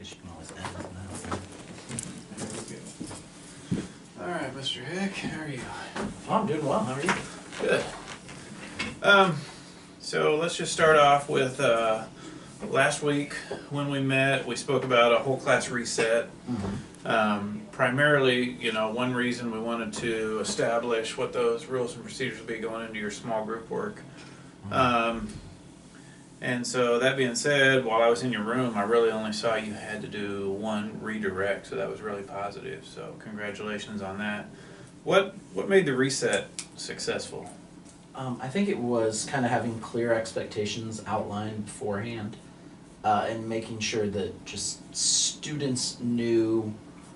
guess you can always edit that. All right, Mr. Hick, how are you? Oh, I'm doing well. How are you? Good. So let's just start off with last week when we met, we spoke about a whole class reset. Primarily, one reason we wanted to establish what those rules and procedures would be going into your small group work. And so that being said, while I was in your room, I really only saw you had to do one redirect, so that was really positive. So congratulations on that. What made the reset successful? I think it was kind of having clear expectations outlined beforehand, and making sure that just students knew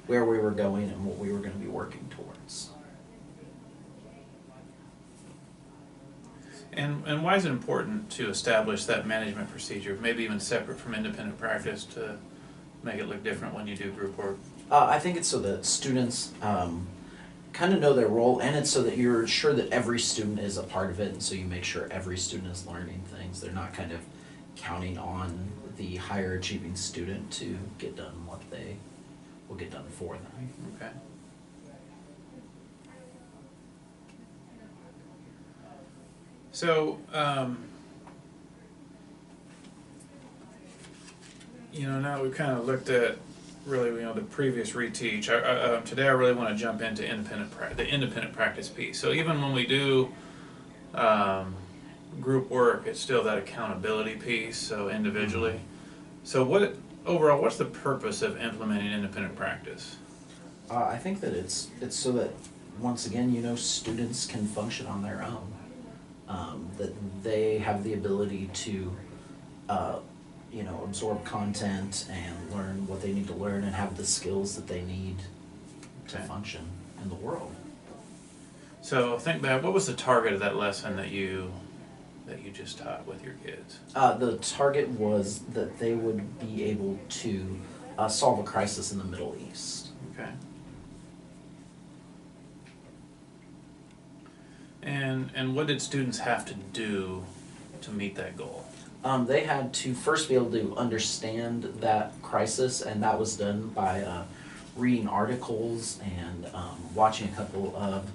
where we were going and what we were going to be working towards. And why is it important to establish that management procedure, maybe even separate from independent practice, to make it look different when you do group work? I think it's so that students kind of know their role, and it's so that you're sure that every student is a part of it, and so you make sure every student is learning things. They're not kind of counting on the higher achieving student to get done what they will get done for them. Okay. So, now we've kind of looked at really, the previous reteach. Today I really want to jump into the independent practice piece. So even when we do group work, it's still that accountability piece, so individually. So what's the purpose of implementing independent practice? I think that it's so that, once again, students can function on their own. That they have the ability to, absorb content and learn what they need to learn and have the skills that they need to function in the world. So think back, what was the target of that lesson that you just taught with your kids? The target was that they would be able to solve a crisis in the Middle East. Okay. And what did students have to do to meet that goal? They had to first be able to understand that crisis, and that was done by reading articles and watching a couple of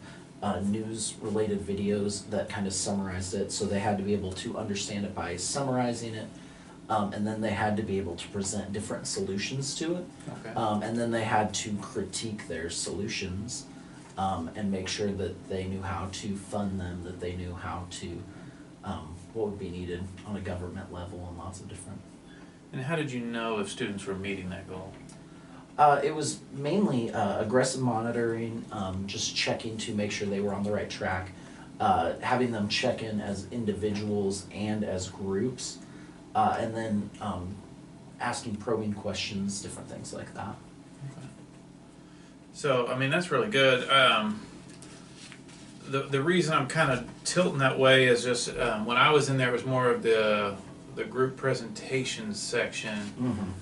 news-related videos that kind of summarized it. So they had to be able to understand it by summarizing it, and then they had to be able to present different solutions to it. Okay. And then they had to critique their solutions and make sure that they knew how to fund them, that they knew how to, what would be needed on a government level and lots of different. And how did you know if students were meeting that goal? It was mainly aggressive monitoring, just checking to make sure they were on the right track, having them check in as individuals and as groups, and then asking probing questions, different things like that. Okay. So, that's really good. The reason I'm kind of tilting that way is just when I was in there, it was more of the group presentations section.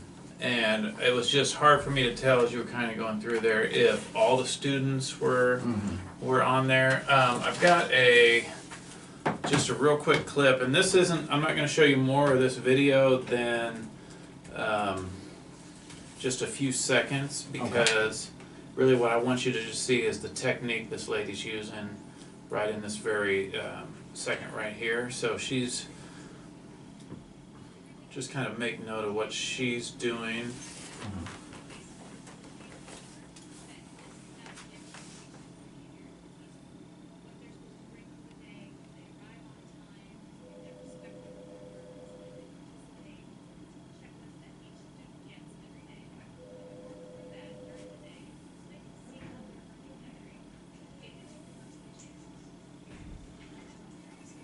And it was just hard for me to tell as you were kind of going through there if all the students were on there. I've got just a real quick clip, and this isn't, I'm not going to show you more of this video than just a few seconds, because really what I want you to just see is the technique this lady's using right in this very second right here. So she's just kind of make note of what she's doing.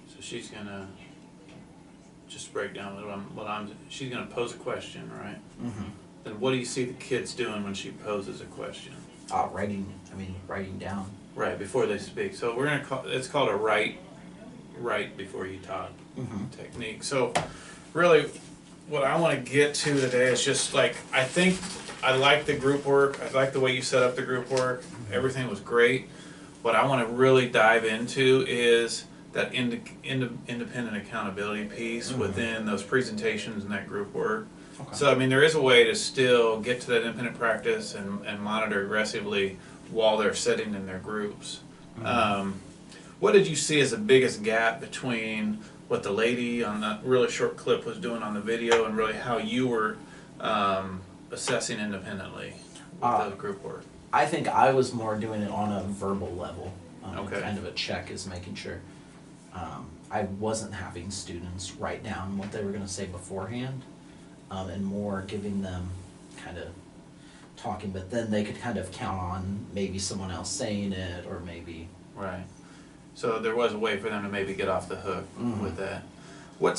So she's gonna just break down she's going to pose a question, right? Then what do you see the kids doing when she poses a question? Writing down. Right, before they speak. So we're going to it's called a write before you talk technique. So really what I want to get to today is just I think I like the group work. I like the way you set up the group work. Everything was great. What I want to really dive into is that independent accountability piece within those presentations and that group work. Okay. So, I mean, there is a way to still get to that independent practice and monitor aggressively while they're sitting in their groups. What did you see as the biggest gap between what the lady on that really short clip was doing on the video and really how you were assessing independently with the group work? I think I was more doing it on a verbal level. Okay. Kind of a check is making sure I wasn't having students write down what they were going to say beforehand, and more giving them kind of talking, but then they could kind of count on maybe someone else saying it, or maybe. Right. So there was a way for them to maybe get off the hook Mhm. with that. Look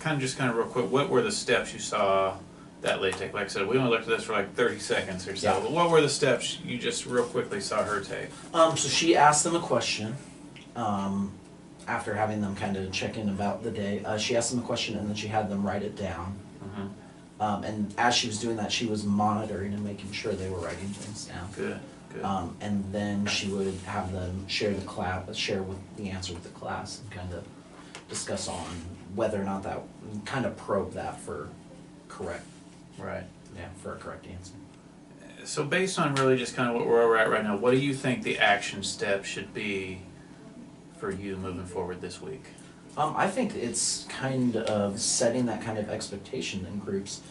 kind of real quick, what were the steps you saw that lady take? Like I said, we only looked at this for like 30 seconds or so, Yeah. but what were the steps you just real quickly saw her take? So she asked them a question. After having them kind of check in about the day, she asked them a question and then she had them write it down. And as she was doing that, she was monitoring and making sure they were writing things down. Good, good. And then she would have them share with the answer with the class and kind of discuss on whether or not that, kind of probe that for correct, Right. for a correct answer. So based on really just kind of what we're at right now, what do you think the action step should be for you moving forward this week? I think it's kind of setting that kind of expectation in groups.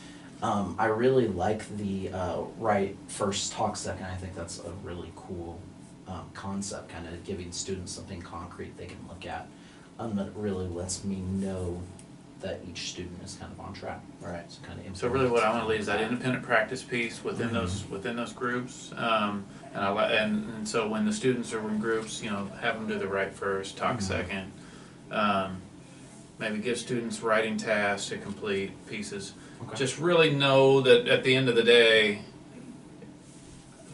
I really like the write first, talk second. I think that's a really cool concept, kind of giving students something concrete they can look at. That really lets me know that each student is kind of on track. Right. So So really what I want to lead is that independent practice piece within those groups. And so when the students are in groups, have them do the write first, talk second. Maybe give students writing tasks to complete pieces. Okay. Just really know that at the end of the day,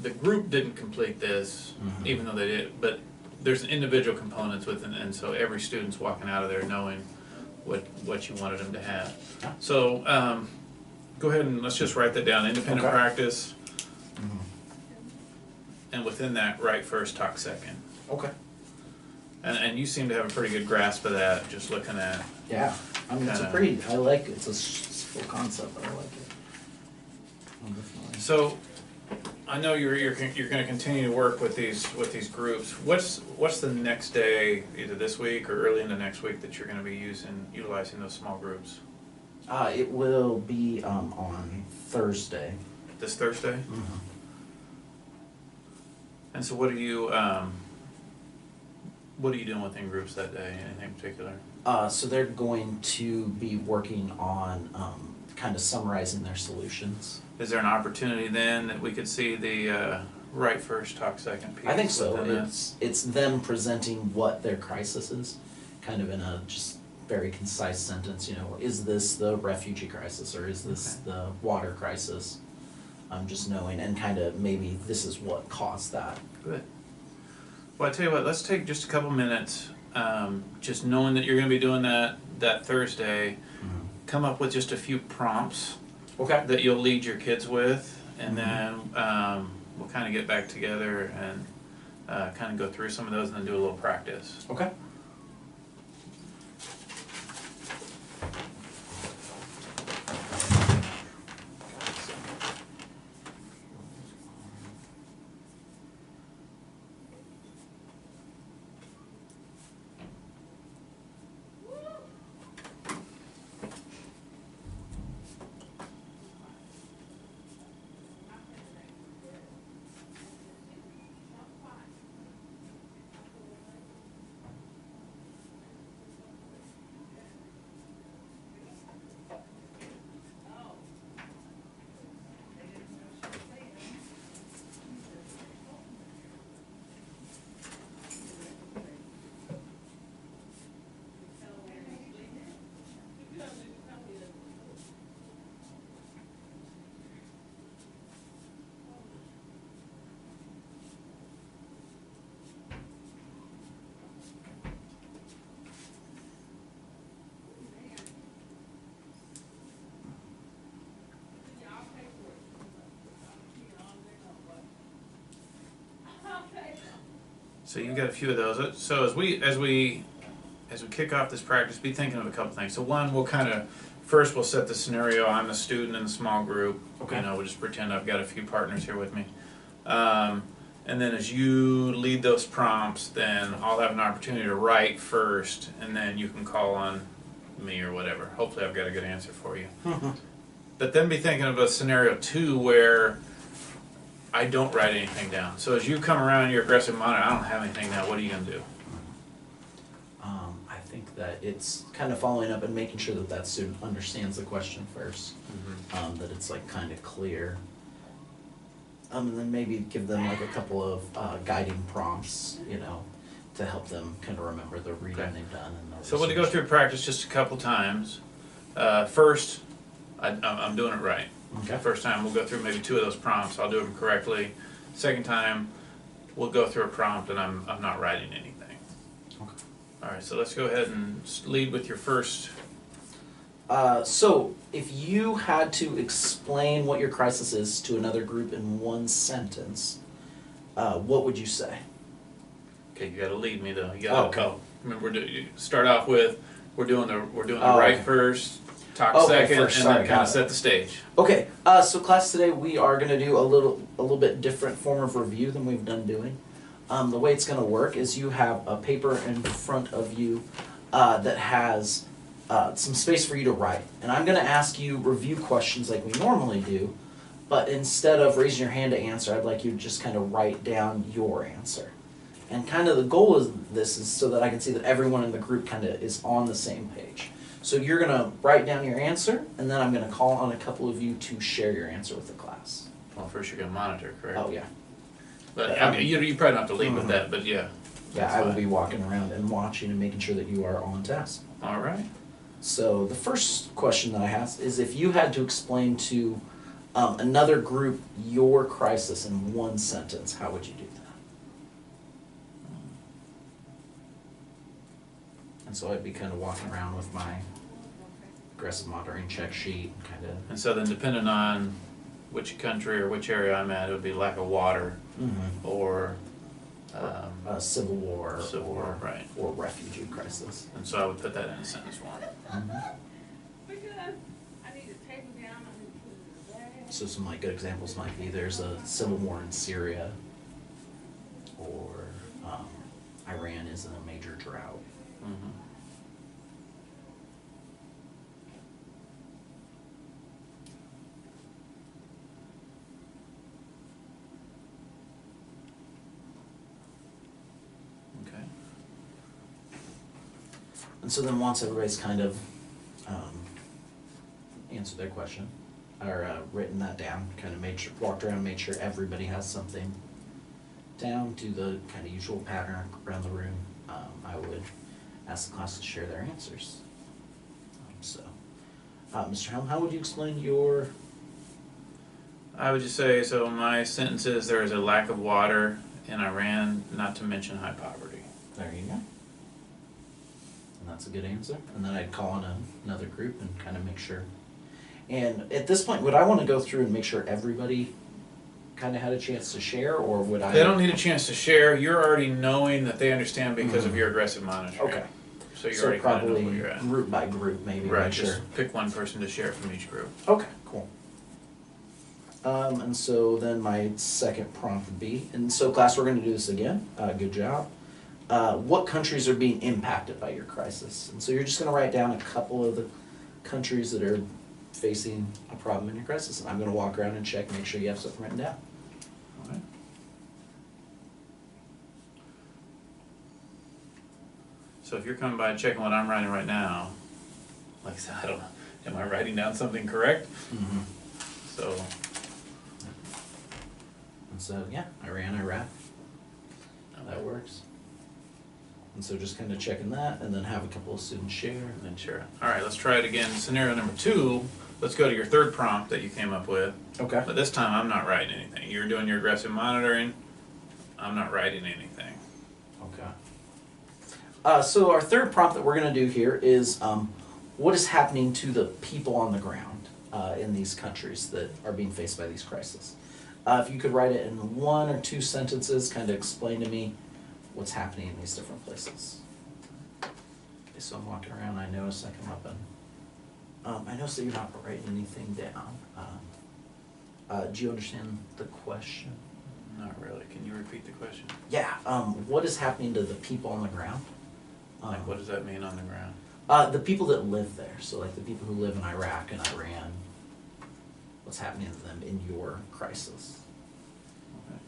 the group didn't complete this, even though they did, but there's individual components within, and so every student's walking out of there knowing what you wanted them to have. Yeah. So go ahead and let's just write that down, independent Okay. practice, and within that, write first, talk second. Okay. And you seem to have a pretty good grasp of that, just looking at. Yeah. I mean, I like it. It's a full concept, but I like it. Definitely. So, I know you're going to continue to work with these groups. What's the next day, either this week or early into next week, that you're going to be utilizing those small groups? It will be on Thursday. This Thursday? And so, what are you doing within groups that day? Anything in particular? So they're going to be working on kind of summarizing their solutions. Is there an opportunity then that we could see the write first, talk second piece? I think so. within that? It's them presenting what their crisis is, kind of in a just very concise sentence. Is this the refugee crisis or is this the water crisis? Just knowing, and kind of maybe this is what caused that. Good. Well, I tell you what, let's take just a couple minutes, just knowing that you're going to be doing that Thursday, come up with just a few prompts Okay. that you'll lead your kids with, and then we'll kind of get back together and kind of go through some of those and then do a little practice. Okay. So you've got a few of those. So as we kick off this practice, be thinking of a couple things. So one, we'll kind of first we'll set the scenario. I'm the student in the small group. Okay. You know, we'll just pretend I've got a few partners here with me. And then as you lead those prompts, then I'll have an opportunity to write first, and then you can call on me or whatever. Hopefully I've got a good answer for you. But then be thinking of a scenario 2 where I don't write anything down. So as you come around your aggressive monitor, I don't have anything now. What are you going to do? I think that it's kind of following up and making sure that that student understands the question first, that it's like kind of clear. And then maybe give them like a couple of guiding prompts, you know, to help them kind of remember the reading Okay. they've done. And the So we'll go research. through practice just a couple times. First, I'm doing it right. Okay. First time we'll go through maybe 2 of those prompts. I'll do them correctly. Second time, we'll go through a prompt and I'm not writing anything. Okay. All right, so let's go ahead and lead with your first. So, if you had to explain what your crisis is to another group in one sentence, what would you say? Okay, you got to lead me though. You got to Okay. go. Remember, you start off with we're doing the Oh, right okay. first, talk Okay, second, first, and sorry, then kind got of it. set the stage. Okay, so class today we are going to do a little bit different form of review than we've done doing. The way it's going to work is you have a paper in front of you that has some space for you to write. And I'm going to ask you review questions like we normally do, but instead of raising your hand to answer, I'd like you to just kind of write down your answer. And kind of the goal of this is so that I can see that everyone in the group kind of is on the same page. So you're going to write down your answer, and then I'm going to call on a couple of you to share your answer with the class. Well, first you're going to monitor, correct? Oh, yeah. But I mean, you probably don't have to lead with that, but yeah. Yeah, that's I will fine. be walking around and watching and making sure that you are on task. All right. So the first question that I have is if you had to explain to another group your crisis in one sentence, how would you do that? And so I'd be kind of walking around with my aggressive monitoring check sheet, kind of. And so then depending on which country or which area I'm at, it would be lack of water or Civil war, Civil War, right. or refugee crisis. and so I would put that in a sentence form. So some like good examples might be there's a civil war in Syria, or Iran is in a major drought. Mhm. Okay. And so then once everybody's kind of answered their question, or written that down, kind of walked around, made sure everybody has something down, do the kind of usual pattern around the room, I would ask the class to share their answers. Mr. Helm, how would you explain your... I would just say, so my sentence is there is a lack of water in Iran, not to mention high poverty. There you go. And that's a good answer. And then I'd call on another group and kind of make sure. And at this point, would I want to go through and make sure everybody kind of had a chance to share, or would I... They don't need a chance to share. You're already knowing that they understand because of your aggressive monitoring. Okay. So you So already kind of know probably where you're at. group by group, maybe, Right, make just sure. pick one person to share from each group. Okay, cool. And so then my second prompt would be, and so class, we're going to do this again. Good job. What countries are being impacted by your crisis? And so you're just going to write down a couple of the countries that are facing a problem in your crisis. And I'm going to walk around and check, make sure you have something written down. All right. So if you're coming by and checking what I'm writing right now, like I said, I don't know, am I writing down something correct? So, And so, yeah, Iran, Iraq. That works. And so just kind of checking that, and then have a couple of students share. and then share. All right, let's try it again. Scenario number 2, let's go to your third prompt that you came up with. Okay. But this time I'm not writing anything. You're doing your aggressive monitoring. I'm not writing anything. Okay. So our third prompt that we're going to do here is what is happening to the people on the ground in these countries that are being faced by these crises. If you could write it in 1 or 2 sentences, kind of explain to me what's happening in these different places. Okay, so I'm walking around, I notice I come up I know, so you're not writing anything down. Do you understand the question? Not really. Can you repeat the question? Yeah, what is happening to the people on the ground? Like, what does that mean on the ground? The people that live there, so like the people who live in Iraq and Iran, what's happening to them in your crisis? Okay.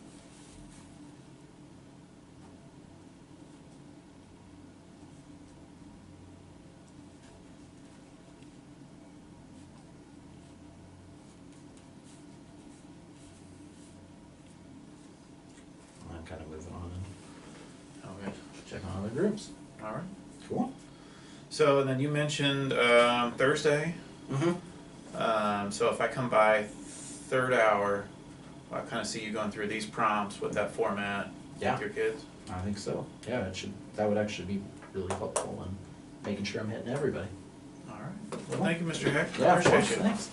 I'm kind of moving on and Okay. checking on other groups. All right. Cool. So then you mentioned Thursday. Mm-hmm. So if I come by third hour, I kind of see you going through these prompts with that format Yeah. with your kids. I think so. Yeah, that would actually be really helpful in making sure I'm hitting everybody. All right. Well, thank you, Mr. Heck. Yeah, of Appreciate course, you. thanks.